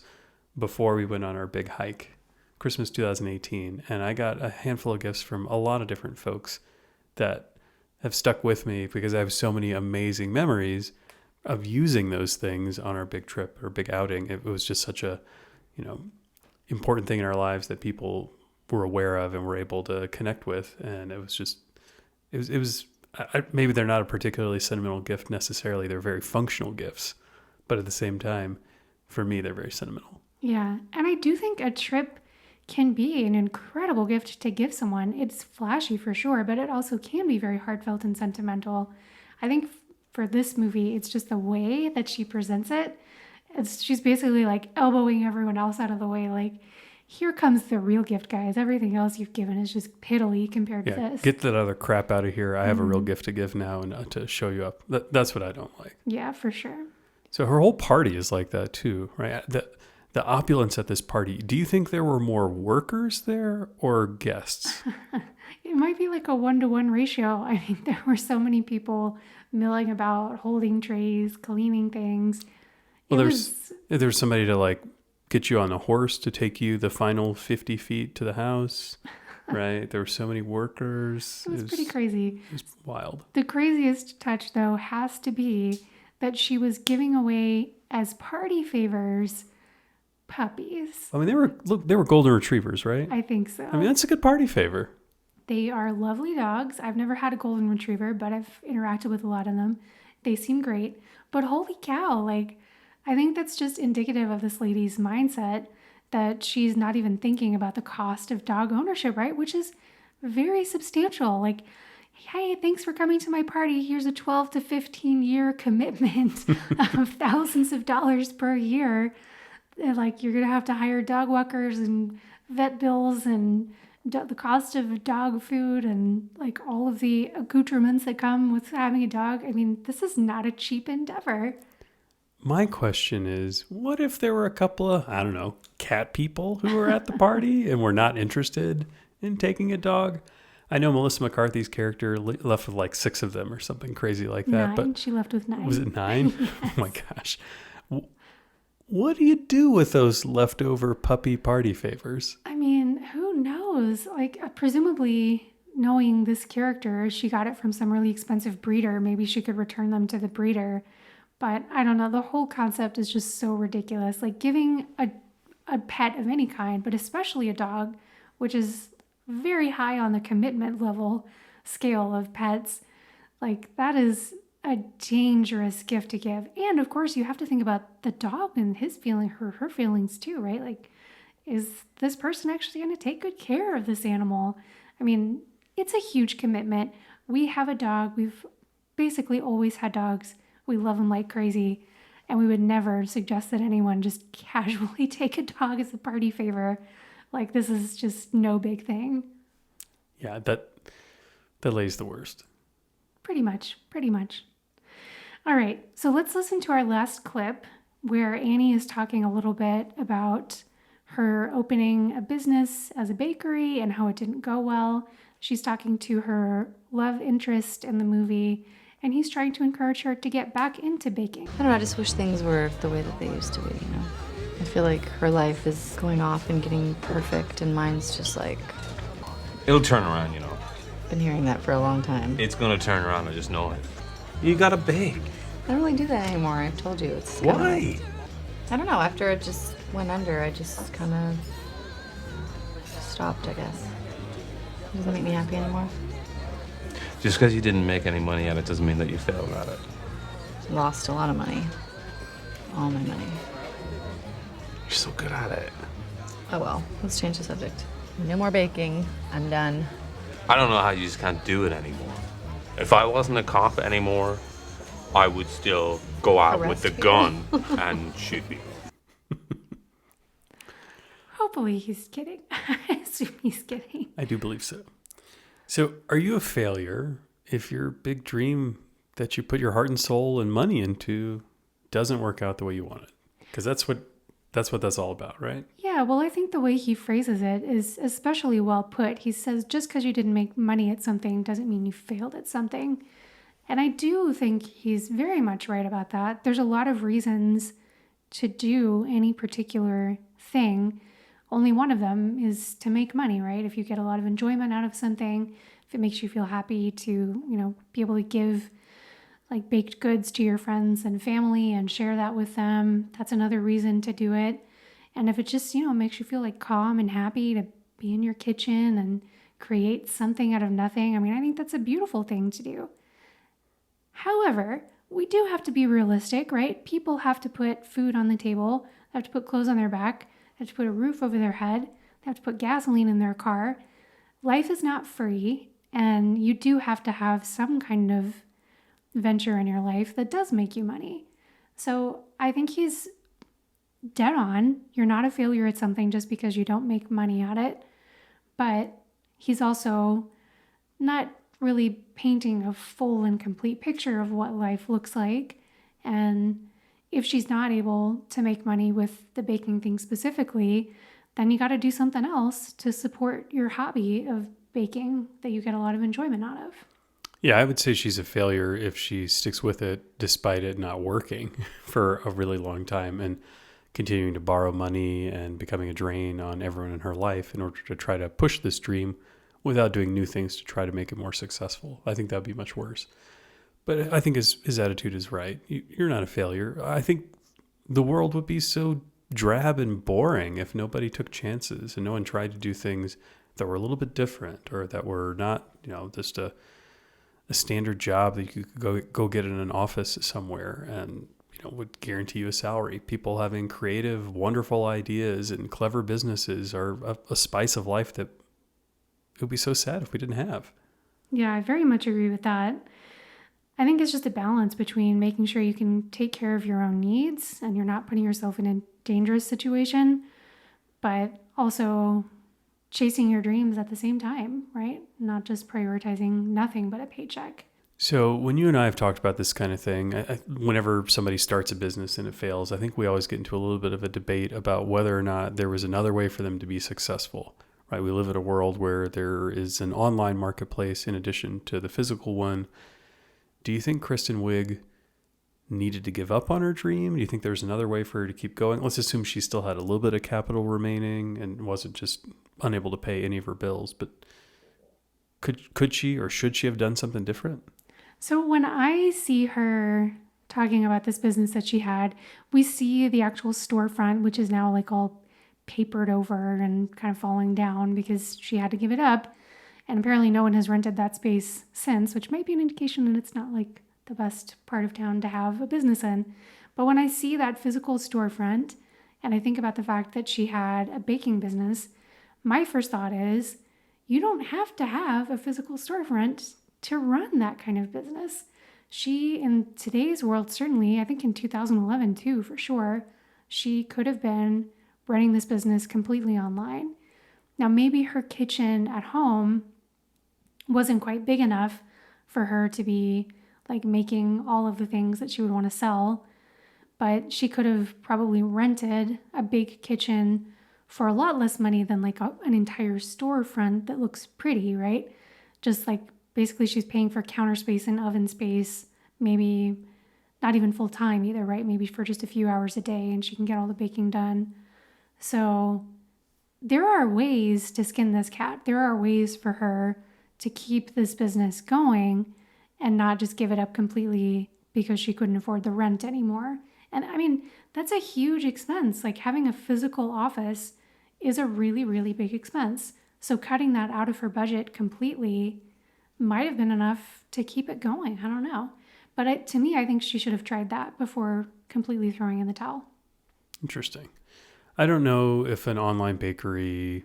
before we went on our big hike, Christmas 2018, and I got a handful of gifts from a lot of different folks that have stuck with me because I have so many amazing memories of using those things on our big trip or big outing. It was just such a, important thing in our lives that people were aware of and were able to connect with. And it was just, maybe they're not a particularly sentimental gift necessarily. They're very functional gifts, but at the same time, for me, they're very sentimental. Yeah. And I do think a trip can be an incredible gift to give someone. It's flashy for sure, but it also can be very heartfelt and sentimental. I think for this movie, it's just the way that she presents it. She's basically elbowing everyone else out of the way. Here comes the real gift, guys. Everything else you've given is just piddly compared to this. Get that other crap out of here. I have a real gift to give now and to show you up. That's what I don't like. Yeah, for sure. So her whole party is like that too, right? The opulence at this party. Do you think there were more workers there or guests? It might be a 1-to-1 ratio. There were so many people milling about, holding trays, cleaning things. Well, there's somebody to get you on a horse to take you the final 50 feet to the house, right? There were so many workers. It was pretty crazy. It was wild. The craziest touch, though, has to be that she was giving away as party favors puppies. They were golden retrievers, right? I think so. That's a good party favor. They are lovely dogs. I've never had a golden retriever, but I've interacted with a lot of them. They seem great. But holy cow, I think that's just indicative of this lady's mindset, that she's not even thinking about the cost of dog ownership, right? Which is very substantial. Hey, thanks for coming to my party. Here's a 12 to 15 year commitment of thousands of dollars per year. You're going to have to hire dog walkers and vet bills and the cost of dog food and all of the accoutrements that come with having a dog. This is not a cheap endeavor. My question is, what if there were a couple of, I don't know, cat people who were at the party and were not interested in taking a dog? I know Melissa McCarthy's character left with 6 of them or something crazy like that. 9. She left with 9. Was it 9? Yes. Oh my gosh. What do you do with those leftover puppy party favors? I mean, who knows? Like, presumably, knowing this character, she got it from some really expensive breeder. Maybe she could return them to the breeder. But I don't know. The whole concept is just so ridiculous. Like, giving a pet of any kind, but especially a dog, which is very high on the commitment level scale of pets, like, that is a dangerous gift to give. And of course, you have to think about the dog and his feeling, her feelings too, right? Like, is this person actually going to take good care of this animal? I mean, it's a huge commitment. We have a dog. We've basically always had dogs. We love them like crazy. And we would never suggest that anyone just casually take a dog as a party favor. Like, this is just no big thing. Yeah, that lady's the worst. Pretty much. All right, so let's listen to our last clip where Annie is talking a little bit about her opening a business as a bakery and how it didn't go well. She's talking to her love interest in the movie, and he's trying to encourage her to get back into baking. I don't know, I just wish things were the way that they used to be, you know? I feel like her life is going off and getting perfect, and mine's just like... It'll turn around, you know. Been hearing that for a long time. It's gonna turn around, I just know it. You gotta bake. I don't really do that anymore, I've told you. It's Why? I don't know, after it just went under, I just kind of stopped, I guess. It doesn't make me happy anymore. Just because you didn't make any money at it doesn't mean that you failed at it. Lost a lot of money. All my money. You're so good at it. Oh well, let's change the subject. No more baking. I'm done. I don't know how you just can't do it anymore. If I wasn't a cop anymore, I would still go out with the gun and shoot people. Hopefully he's kidding. I assume he's kidding. I do believe so. So are you a failure if your big dream that you put your heart and soul and money into doesn't work out the way you want it? Because that's what that's all about, right? Yeah, well, I think the way he phrases it is especially well put. He says, just because you didn't make money at something doesn't mean you failed at something. And I do think he's very much right about that. There's a lot of reasons to do any particular thing. Only one of them is to make money, right? If you get a lot of enjoyment out of something, if it makes you feel happy to, be able to give like baked goods to your friends and family and share that with them, that's another reason to do it. And if it just, makes you feel like calm and happy to be in your kitchen and create something out of nothing, I think that's a beautiful thing to do. However, we do have to be realistic, right? People have to put food on the table, they have to put clothes on their back, they have to put a roof over their head, they have to put gasoline in their car. Life is not free, and you do have to have some kind of venture in your life that does make you money. So I think he's dead on. You're not a failure at something just because you don't make money at it. But he's also not really painting a full and complete picture of what life looks like. And if she's not able to make money with the baking thing specifically, then you got to do something else to support your hobby of baking that you get a lot of enjoyment out of. Yeah, I would say she's a failure if she sticks with it despite it not working for a really long time and continuing to borrow money and becoming a drain on everyone in her life in order to try to push this dream without doing new things to try to make it more successful. I think that would be much worse. But I think his attitude is right. You're not a failure. I think the world would be so drab and boring if nobody took chances and no one tried to do things that were a little bit different or that were not, just a standard job that you could go get in an office somewhere and would guarantee you a salary. People having creative, wonderful ideas and clever businesses are a spice of life that it would be so sad if we didn't have. Yeah, I very much agree with that. I think it's just a balance between making sure you can take care of your own needs and you're not putting yourself in a dangerous situation, but also chasing your dreams at the same time, right? Not just prioritizing nothing but a paycheck. So when you and I have talked about this kind of thing, whenever somebody starts a business and it fails, I think we always get into a little bit of a debate about whether or not there was another way for them to be successful, right? We live in a world where there is an online marketplace in addition to the physical one. Do you think Kristen Wiig needed to give up on her dream? Do you think there's another way for her to keep going? Let's assume she still had a little bit of capital remaining and wasn't just unable to pay any of her bills, but could she or should she have done something different? So when I see her talking about this business that she had, we see the actual storefront, which is now like all papered over and kind of falling down because she had to give it up. And apparently no one has rented that space since, which might be an indication that it's not like the best part of town to have a business in. But when I see that physical storefront and I think about the fact that she had a baking business, my first thought is you don't have to have a physical storefront to run that kind of business. She, in today's world, certainly, I think in 2011 too, for sure, she could have been running this business completely online. Now, maybe her kitchen at home wasn't quite big enough for her to be like making all of the things that she would want to sell, but she could have probably rented a big kitchen for a lot less money than like an entire storefront that looks pretty, right? Just like basically she's paying for counter space and oven space, maybe not even full time either, right? Maybe for just a few hours a day and she can get all the baking done. So there are ways to skin this cat. There are ways for her to keep this business going and not just give it up completely because she couldn't afford the rent anymore. And I mean, that's a huge expense. Like having a physical office is a really, really big expense. So cutting that out of her budget completely might have been enough to keep it going. I don't know. But to me, I think she should have tried that before completely throwing in the towel. Interesting. I don't know if an online bakery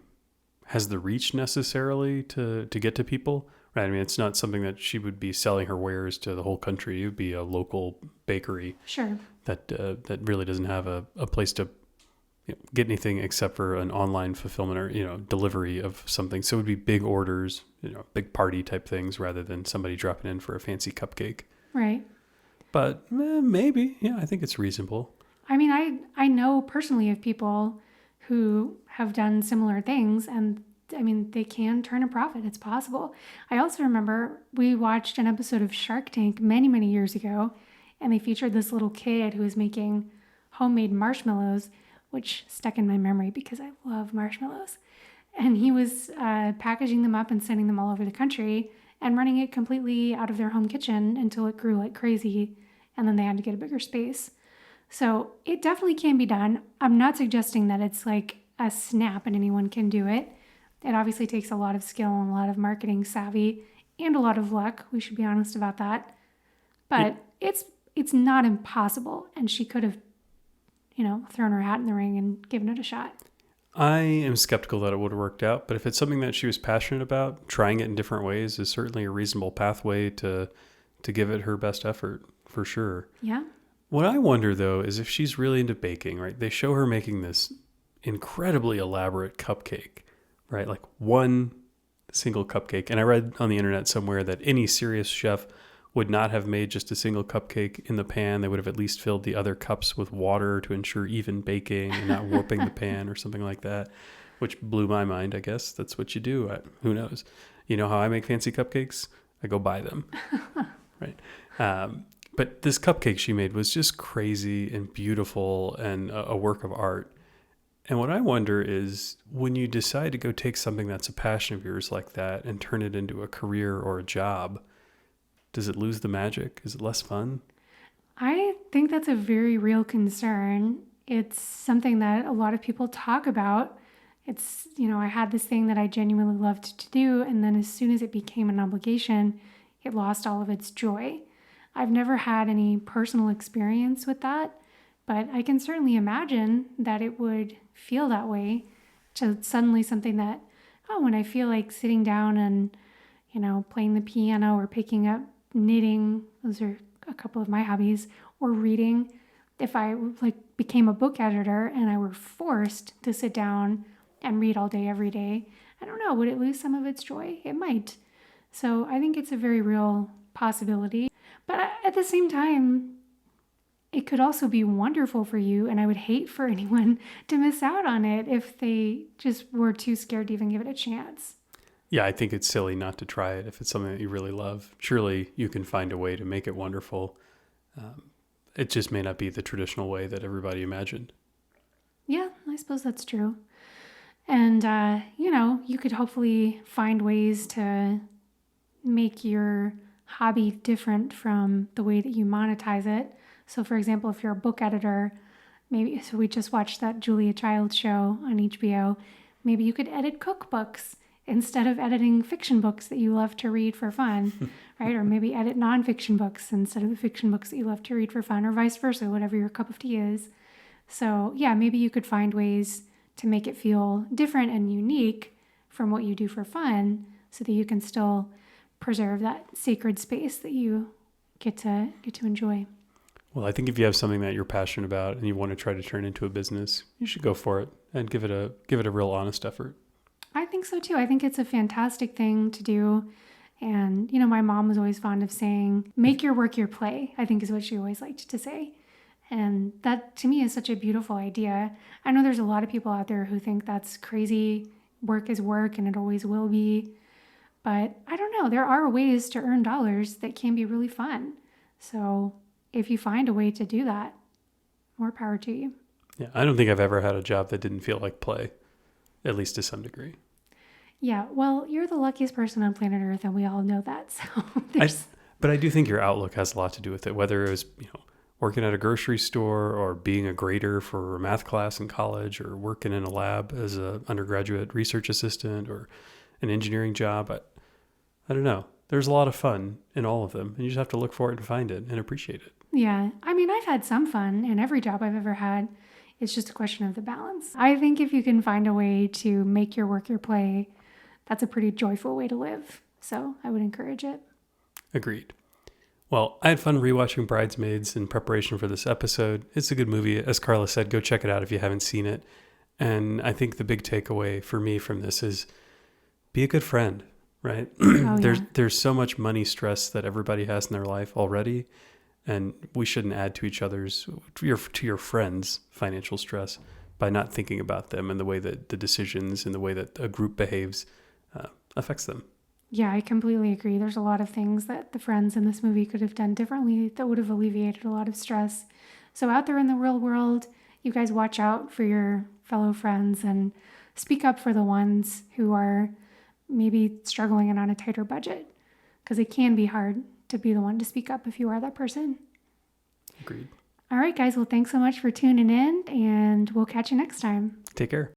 has the reach necessarily to get to people. Right. I mean, it's not something that she would be selling her wares to the whole country. It would be a local bakery. Sure. That really doesn't have a place to get anything except for an online fulfillment or, delivery of something. So it would be big orders, big party type things rather than somebody dropping in for a fancy cupcake. Right. But maybe, I think it's reasonable. I mean, I know personally of people who have done similar things, and I mean, they can turn a profit. It's possible. I also remember we watched an episode of Shark Tank many, many years ago, and they featured this little kid who was making homemade marshmallows, which stuck in my memory because I love marshmallows. And he was packaging them up and sending them all over the country and running it completely out of their home kitchen until it grew like crazy, and then they had to get a bigger space. So it definitely can be done. I'm not suggesting that it's like a snap and anyone can do it. It obviously takes a lot of skill and a lot of marketing savvy and a lot of luck. We should be honest about that. But it's not impossible, and she could have, thrown her hat in the ring and given it a shot. I am skeptical that it would have worked out, but if it's something that she was passionate about, trying it in different ways is certainly a reasonable pathway to give it her best effort, for sure. Yeah. What I wonder, though, is if she's really into baking, right? They show her making this incredibly elaborate cupcake, right? Like one single cupcake. And I read on the internet somewhere that any serious chef would not have made just a single cupcake in the pan. They would have at least filled the other cups with water to ensure even baking and not warping the pan or something like that, which blew my mind. I guess that's what you do. Who knows? You know how I make fancy cupcakes? I go buy them, right? But this cupcake she made was just crazy and beautiful and a work of art. And what I wonder is when you decide to go take something that's a passion of yours like that and turn it into a career or a job, does it lose the magic? Is it less fun? I think that's a very real concern. It's something that a lot of people talk about. It's, I had this thing that I genuinely loved to do, and then as soon as it became an obligation, it lost all of its joy. I've never had any personal experience with that, but I can certainly imagine that it would feel that way to suddenly something that, when I feel like sitting down and, playing the piano or picking up knitting, those are a couple of my hobbies, or reading, if I became a book editor and I were forced to sit down and read all day, every day, I don't know, would it lose some of its joy? It might. So I think it's a very real possibility. But at the same time, it could also be wonderful for you, and I would hate for anyone to miss out on it if they just were too scared to even give it a chance. Yeah, I think it's silly not to try it if it's something that you really love. Surely you can find a way to make it wonderful. It just may not be the traditional way that everybody imagined. Yeah, I suppose that's true. And, you could hopefully find ways to make your hobby different from the way that you monetize it. So, for example, if you're a book editor, so we just watched that Julia Childs show on HBO. Maybe you could edit cookbooks instead of editing fiction books that you love to read for fun, right? Or maybe edit nonfiction books instead of the fiction books that you love to read for fun, or vice versa, whatever your cup of tea is. So, yeah, maybe you could find ways to make it feel different and unique from what you do for fun so that you can still preserve that sacred space that you get to enjoy. Well, I think if you have something that you're passionate about and you want to try to turn into a business, you should go for it and give it a real honest effort. I think so too. I think it's a fantastic thing to do. And, my mom was always fond of saying, make your work your play, I think is what she always liked to say. And that to me is such a beautiful idea. I know there's a lot of people out there who think that's crazy. Work is work and it always will be. But I don't know. There are ways to earn dollars that can be really fun. So if you find a way to do that, more power to you. Yeah, I don't think I've ever had a job that didn't feel like play, at least to some degree. Yeah, well, you're the luckiest person on planet Earth, and we all know that. So but I do think your outlook has a lot to do with it, whether it was, working at a grocery store or being a grader for a math class in college or working in a lab as an undergraduate research assistant or an engineering job. I don't know. There's a lot of fun in all of them, and you just have to look for it and find it and appreciate it. Yeah, I've had some fun in every job I've ever had. It's just a question of the balance. I think if you can find a way to make your work your play, that's a pretty joyful way to live. So I would encourage it. Agreed. Well, I had fun rewatching Bridesmaids in preparation for this episode. It's a good movie. As Carla said, go check it out if you haven't seen it. And I think the big takeaway for me from this is be a good friend, right? There's so much money stress that everybody has in their life already, and we shouldn't add to your friends' financial stress by not thinking about them and the way that the decisions and the way that a group behaves affects them. Yeah, I completely agree. There's a lot of things that the friends in this movie could have done differently that would have alleviated a lot of stress. So out there in the real world, you guys watch out for your fellow friends and speak up for the ones who are maybe struggling and on a tighter budget, because it can be hard to be the one to speak up if you are that person. Agreed. All right, guys. Well, thanks so much for tuning in, and we'll catch you next time. Take care.